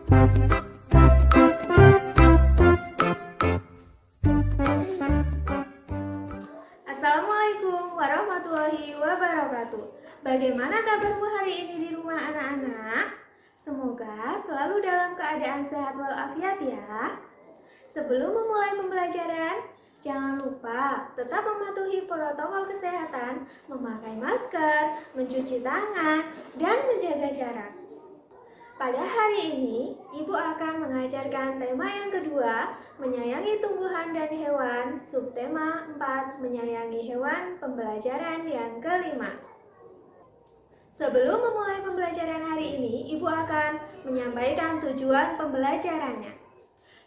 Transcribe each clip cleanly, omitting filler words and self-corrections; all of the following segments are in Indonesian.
Assalamualaikum warahmatullahi wabarakatuh. Bagaimana kabarmu hari ini di rumah anak-anak? Semoga selalu dalam keadaan sehat walafiat ya. Sebelum memulai pembelajaran, jangan lupa tetap mematuhi protokol kesehatan, memakai masker, mencuci tangan, dan menjaga jarak. Pada hari ini, Ibu akan mengajarkan tema yang kedua, menyayangi tumbuhan dan hewan, subtema 4, menyayangi hewan, pembelajaran yang kelima. Sebelum memulai pembelajaran hari ini, Ibu akan menyampaikan tujuan pembelajarannya.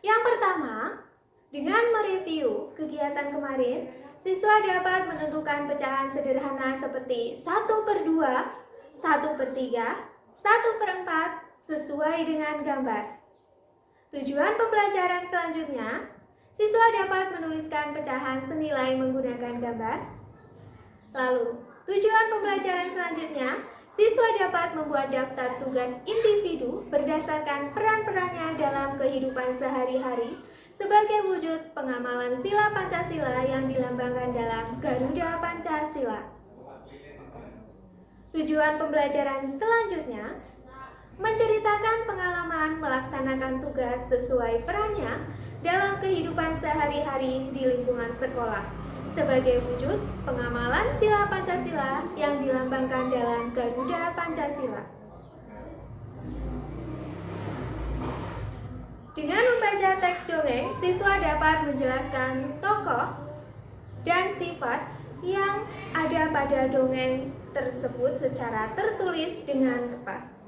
Yang pertama, dengan mereview kegiatan kemarin, siswa dapat menentukan pecahan sederhana seperti 1/2, 1/3, 1/4, sesuai dengan gambar. Tujuan pembelajaran selanjutnya, siswa dapat menuliskan pecahan senilai menggunakan gambar. Lalu, tujuan pembelajaran selanjutnya, siswa dapat membuat daftar tugas individu berdasarkan peran-perannya dalam kehidupan sehari-hari sebagai wujud pengamalan sila Pancasila yang dilambangkan dalam Garuda Pancasila. Tujuan pembelajaran selanjutnya, menceritakan pengalaman melaksanakan tugas sesuai perannya dalam kehidupan sehari-hari di lingkungan sekolah sebagai wujud pengamalan sila Pancasila yang dilambangkan dalam Garuda Pancasila. Dengan membaca teks dongeng, siswa dapat menjelaskan tokoh dan sifat yang ada pada dongeng tersebut secara tertulis dengan tepat.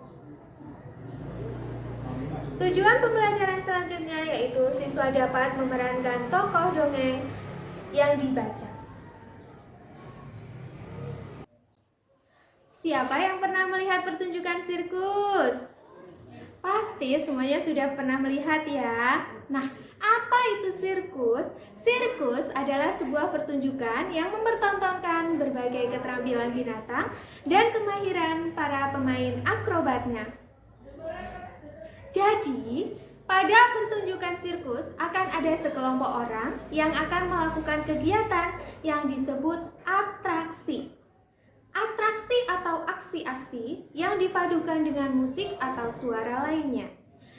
Tujuan pembelajaran selanjutnya yaitu siswa dapat memerankan tokoh dongeng yang dibaca. Siapa yang pernah melihat pertunjukan sirkus? Pasti semuanya sudah pernah melihat ya. Nah, apa itu sirkus? Sirkus adalah sebuah pertunjukan yang mempertontonkan berbagai keterampilan binatang dan kemahiran para pemain akrobatnya. Jadi, pada pertunjukan sirkus akan ada sekelompok orang yang akan melakukan kegiatan yang disebut atraksi. Atraksi atau aksi-aksi yang dipadukan dengan musik atau suara lainnya.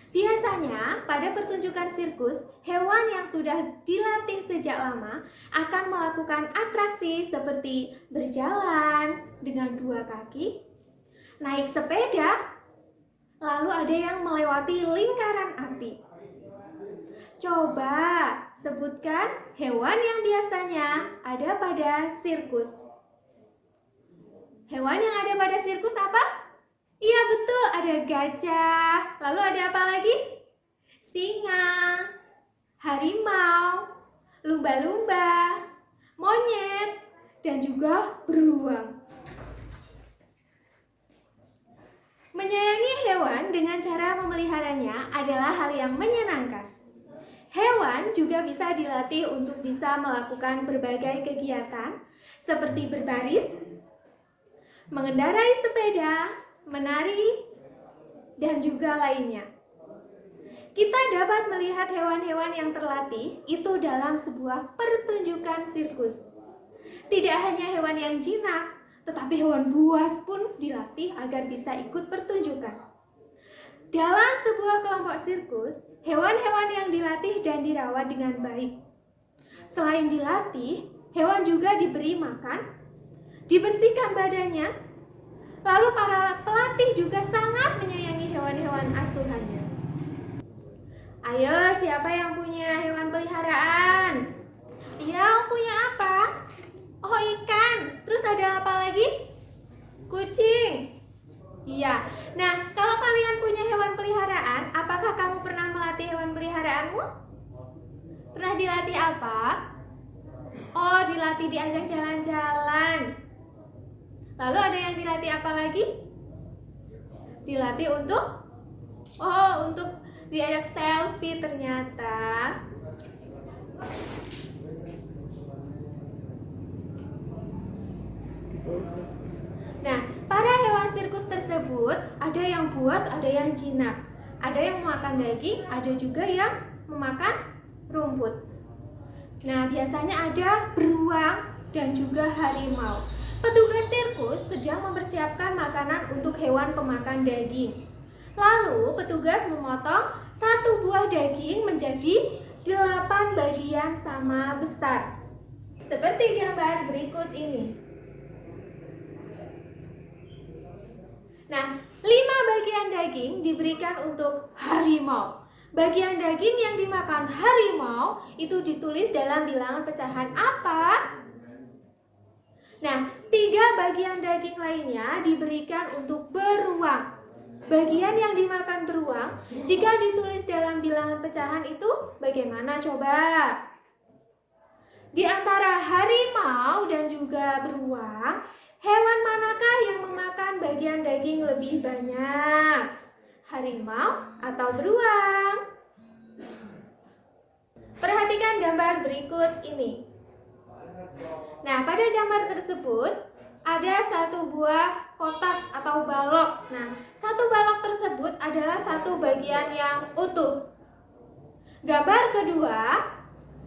Biasanya, pada pertunjukan sirkus, hewan yang sudah dilatih sejak lama akan melakukan atraksi seperti berjalan dengan 2 kaki, naik sepeda, lalu ada yang melewati lingkaran api. Coba sebutkan hewan yang biasanya ada pada sirkus. Hewan yang ada pada sirkus apa? Iya betul, ada gajah. Lalu ada apa lagi? Singa, harimau, lumba-lumba, monyet, dan juga beruang. Menyayangi hewan dengan cara memeliharanya adalah hal yang menyenangkan. Hewan juga bisa dilatih untuk bisa melakukan berbagai kegiatan seperti berbaris, mengendarai sepeda, menari, dan juga lainnya. Kita dapat melihat hewan-hewan yang terlatih itu dalam sebuah pertunjukan sirkus. Tidak hanya hewan yang jinak, tetapi hewan buas pun dilatih agar bisa ikut pertunjukan. Dalam sebuah kelompok sirkus, hewan-hewan yang dilatih dan dirawat dengan baik. Selain dilatih, hewan juga diberi makan, dibersihkan badannya, lalu para pelatih juga sangat menyayangi hewan-hewan asuhannya. Ayo, siapa yang punya hewan peliharaan? Iya, punya apa? Oh, ikan. Terus ada apa lagi? Kucing. Iya. Nah, kalau kalian punya hewan peliharaan, apakah kamu pernah melatih hewan peliharaanmu? Pernah dilatih apa? Oh, dilatih diajak jalan-jalan. Lalu ada yang dilatih apa lagi? Dilatih untuk diajak selfie ternyata. Nah, para hewan sirkus tersebut ada yang buas, ada yang jinak. Ada yang memakan daging, ada juga yang memakan rumput. Nah, biasanya ada beruang dan juga harimau. Petugas sirkus sedang mempersiapkan makanan untuk hewan pemakan daging. Lalu petugas memotong satu buah daging menjadi 8 bagian sama besar. Seperti gambar berikut ini. Nah, 5 bagian daging diberikan untuk harimau. Bagian daging yang dimakan harimau itu ditulis dalam bilangan pecahan apa? Nah, 3 bagian daging lainnya diberikan untuk beruang. Bagian yang dimakan beruang, jika ditulis dalam bilangan pecahan itu bagaimana coba? Di antara harimau dan juga beruang, hewan manakah yang memakan bagian daging lebih banyak? Harimau atau beruang? Perhatikan gambar berikut ini. Nah, pada gambar tersebut ada satu buah kotak atau balok. Nah, satu balok tersebut adalah satu bagian yang utuh. Gambar kedua,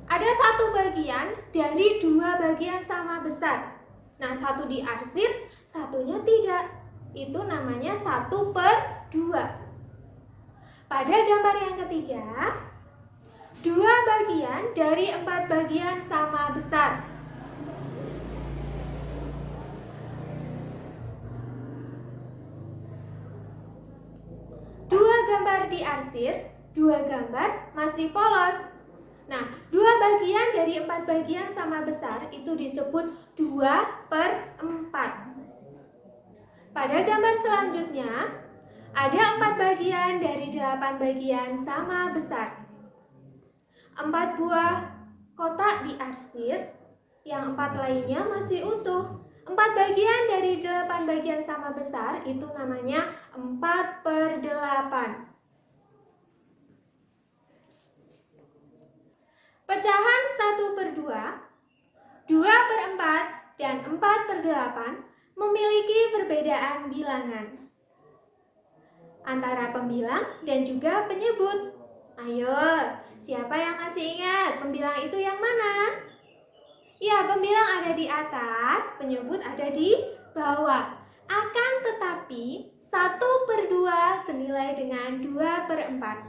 ada satu bagian dari 2 bagian sama besar. Nah, satu diarsir, satunya tidak. Itu namanya 1/2. Pada gambar yang ketiga, 2 bagian dari 4 bagian sama besar. Dua gambar diarsir, 2 gambar masih polos. Nah, 2 bagian dari 4 bagian sama besar itu disebut 2/4. Pada gambar selanjutnya, ada 4 bagian dari 8 bagian sama besar. 4 buah kotak diarsir, yang 4 lainnya masih utuh. 4 bagian dari 8 bagian sama besar itu namanya 4/8. Pecahan 1/2, 2/4, dan 4/8 memiliki perbedaan bilangan antara pembilang dan juga penyebut. Ayo, siapa yang masih ingat pembilang itu yang mana? Ya, pembilang ada di atas, penyebut ada di bawah. Akan tetapi 1/2 senilai dengan 2/4.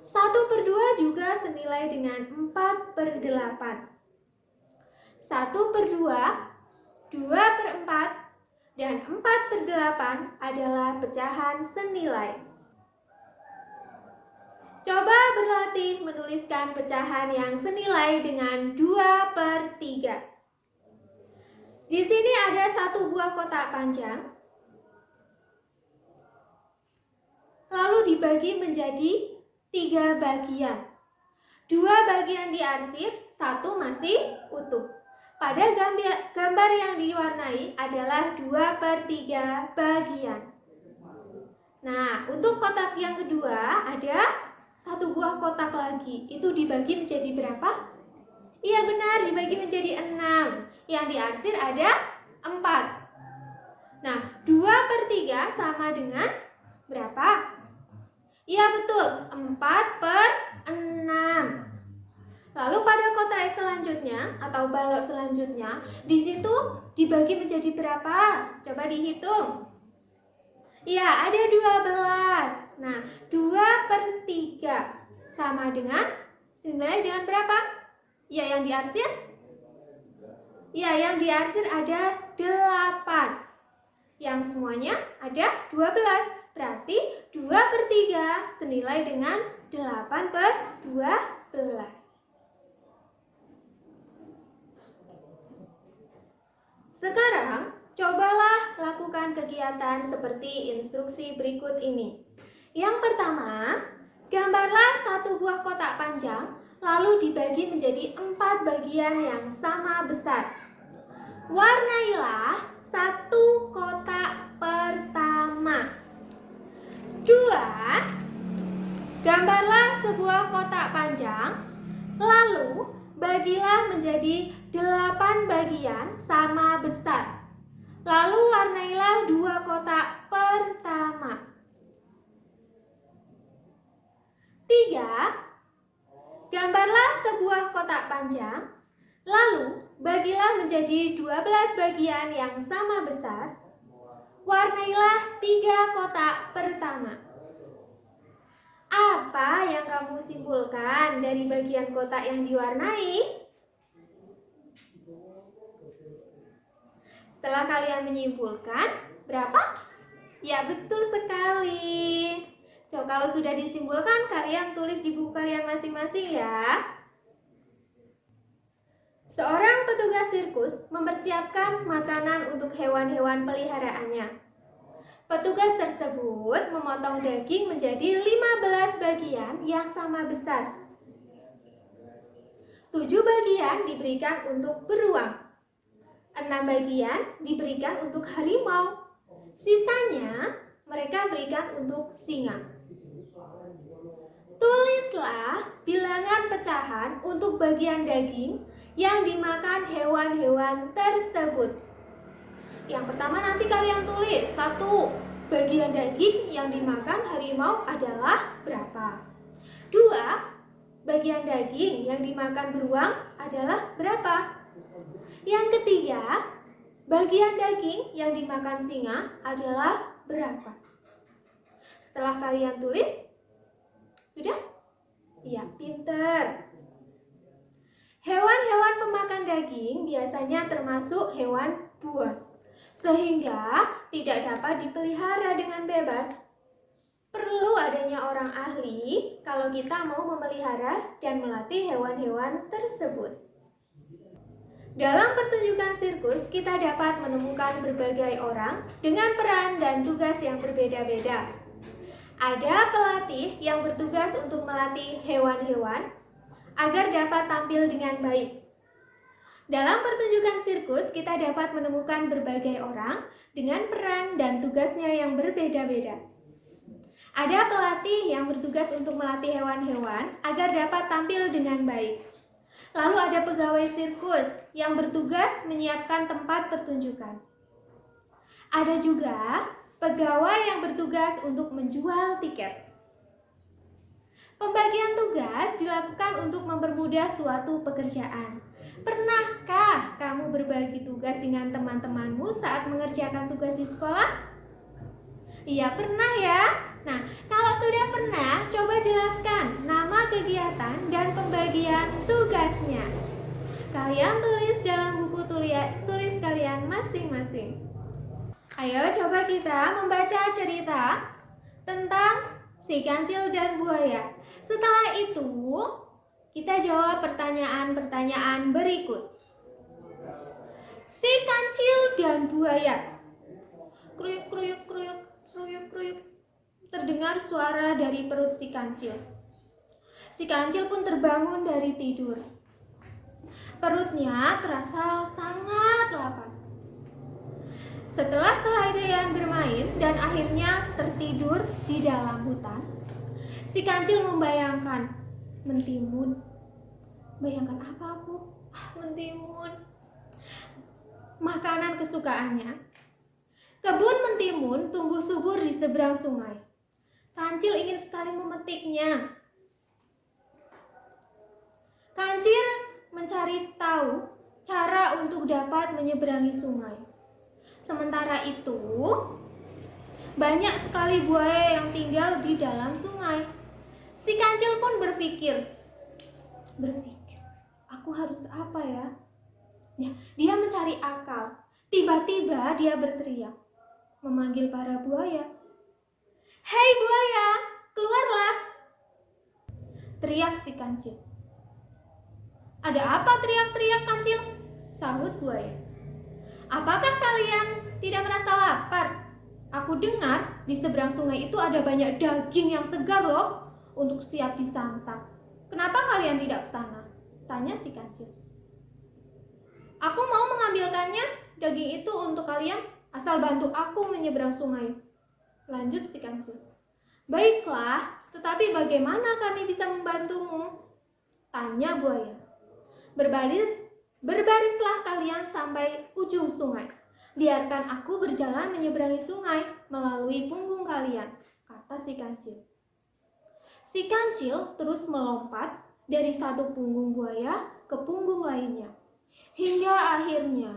1/2 juga senilai dengan 4/8. 1/2, 2/4, dan 4/8 adalah pecahan senilai. Coba berlatih menuliskan pecahan yang senilai dengan 2/3. Di sini ada satu buah kotak panjang, lalu dibagi menjadi 3 bagian. 2 bagian diarsir, 1 masih utuh. Pada gambar yang diwarnai adalah 2/3 bagian. Nah, untuk kotak yang kedua ada satu buah kotak lagi. Itu dibagi menjadi berapa? Iya benar, dibagi menjadi 6. Yang diarsir ada 4. Nah, 2/3 sama dengan berapa? Iya betul, 4/6. Lalu pada kotak selanjutnya atau balok selanjutnya, di situ dibagi menjadi berapa? Coba dihitung. Iya, ada 12. Nah, 2/3 sama dengan senilai dengan berapa? Ya, yang diarsir? Ya, yang diarsir ada 8. Yang semuanya ada 12. Berarti 2/3 senilai dengan 8/12. Sekarang, cobalah lakukan kegiatan seperti instruksi berikut ini. Yang pertama, gambarlah satu buah kotak panjang, lalu dibagi menjadi 4 bagian yang sama besar. Warnailah satu kotak pertama. 2, gambarlah sebuah kotak panjang, lalu bagilah menjadi 8 bagian sama besar. Lalu warnailah 2 kotak pertama. panjang, lalu bagilah menjadi 12 bagian yang sama besar. Warnailah 3 kotak pertama. Apa yang kamu simpulkan dari bagian kotak yang diwarnai? Setelah kalian menyimpulkan, berapa? Ya, betul sekali. So, kalau sudah disimpulkan, kalian tulis di buku kalian masing-masing ya. Seorang petugas sirkus mempersiapkan makanan untuk hewan-hewan peliharaannya. Petugas tersebut memotong daging menjadi 15 bagian yang sama besar. 7 bagian diberikan untuk beruang. 6 bagian diberikan untuk harimau. Sisanya mereka berikan untuk singa. Tulislah bilangan pecahan untuk bagian daging yang dimakan hewan-hewan tersebut. Yang pertama nanti kalian tulis 1. Bagian daging yang dimakan harimau adalah berapa? 2. Bagian daging yang dimakan beruang adalah berapa? Yang ketiga, bagian daging yang dimakan singa adalah berapa? Setelah kalian tulis, sudah? Iya, pinter. Hewan-hewan pemakan daging biasanya termasuk hewan buas, sehingga tidak dapat dipelihara dengan bebas. Perlu adanya orang ahli kalau kita mau memelihara dan melatih hewan-hewan tersebut. Dalam pertunjukan sirkus, kita dapat menemukan berbagai orang dengan peran dan tugas yang berbeda-beda. Ada pelatih yang bertugas untuk melatih hewan-hewan agar dapat tampil dengan baik. Dalam pertunjukan sirkus, kita dapat menemukan berbagai orang dengan peran dan tugasnya yang berbeda-beda. Ada pelatih yang bertugas untuk melatih hewan-hewan agar dapat tampil dengan baik. Lalu ada pegawai sirkus yang bertugas menyiapkan tempat pertunjukan. Ada juga pegawai yang bertugas untuk menjual tiket. Pembagian tugas dilakukan untuk mempermudah suatu pekerjaan. Pernahkah kamu berbagi tugas dengan teman-temanmu saat mengerjakan tugas di sekolah? Iya, pernah ya? Nah, kalau sudah pernah, coba jelaskan nama kegiatan dan pembagian tugasnya. Kalian tulis dalam buku tulis kalian masing-masing. Ayo coba kita membaca cerita tentang si kancil dan buaya. Setelah itu, kita jawab pertanyaan-pertanyaan berikut. Si kancil dan buaya. Kruyuk, kruyuk, kruyuk, kruyuk, kruyuk. Terdengar suara dari perut si kancil. Si kancil pun terbangun dari tidur. Perutnya terasa sangat lapar. Setelah seharian bermain dan akhirnya tertidur di dalam hutan, si kancil membayangkan, mentimun. Bayangkan apa aku? Mentimun. Makanan kesukaannya. Kebun mentimun tumbuh subur di seberang sungai. Kancil ingin sekali memetiknya. Kancil mencari tahu cara untuk dapat menyeberangi sungai. Sementara itu, banyak sekali buaya yang tinggal di dalam sungai. Si kancil pun berpikir, aku harus apa ya? Dia mencari akal. Tiba-tiba dia berteriak, memanggil para buaya. Hei buaya, keluarlah! Teriak si kancil. Ada apa teriak-teriak kancil? Sahut buaya. Apakah kalian tidak merasa lapar? Aku dengar di seberang sungai itu ada banyak daging yang segar loh untuk siap disantap. Kenapa kalian tidak ke sana? Tanya si kancil. Aku mau mengambilkannya, daging itu untuk kalian, asal bantu aku menyeberang sungai. Lanjut si kancil. Baiklah, tetapi bagaimana kami bisa membantumu? Tanya buaya. Berbarislah kalian sampai ujung sungai. Biarkan aku berjalan menyeberangi sungai melalui punggung kalian, kata si kancil. Si kancil terus melompat dari satu punggung buaya ke ke punggung lainnya. Hingga akhirnya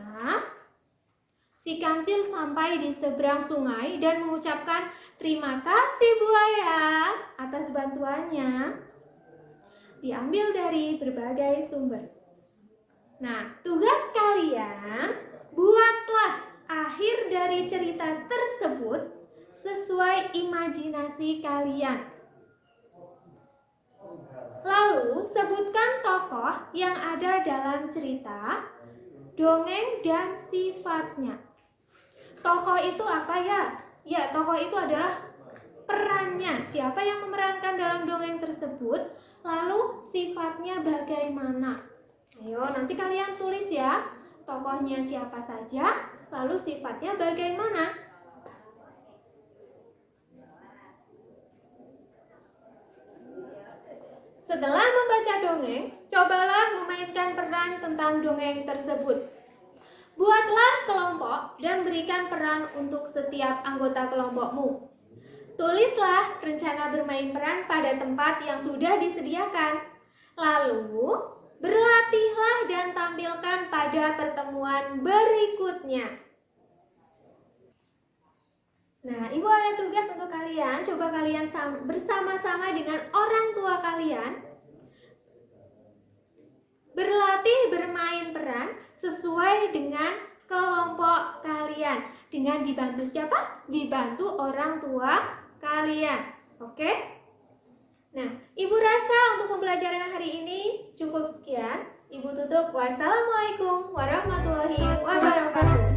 si kancil sampai di seberang sungai dan mengucapkan terima kasih buaya atas bantuannya. Diambil dari berbagai sumber. Nah, tugas kalian, buatlah akhir dari cerita tersebut sesuai imajinasi kalian. Lalu, sebutkan tokoh yang ada dalam cerita, dongeng, dan sifatnya. Tokoh itu apa ya? Ya, tokoh itu adalah perannya. Siapa yang memerankan dalam dongeng tersebut? Lalu, sifatnya bagaimana? Ayo, nanti kalian tulis ya. Tokohnya siapa saja, lalu sifatnya bagaimana? Setelah membaca dongeng, cobalah memainkan peran tentang dongeng tersebut. Buatlah kelompok dan berikan peran untuk setiap anggota kelompokmu. Tulislah rencana bermain peran pada tempat yang sudah disediakan. Lalu, berlatihlah dan tampilkan pada pertemuan berikutnya. Nah, Ibu ada tugas untuk kalian. Coba kalian bersama-sama dengan orang tua kalian berlatih bermain peran sesuai dengan kelompok kalian. Dengan dibantu siapa? Dibantu orang tua kalian. Oke? Nah, Ibu rasa untuk pembelajaran hari ini cukup sekian. Ibu tutup. Wassalamualaikum warahmatullahi wabarakatuh.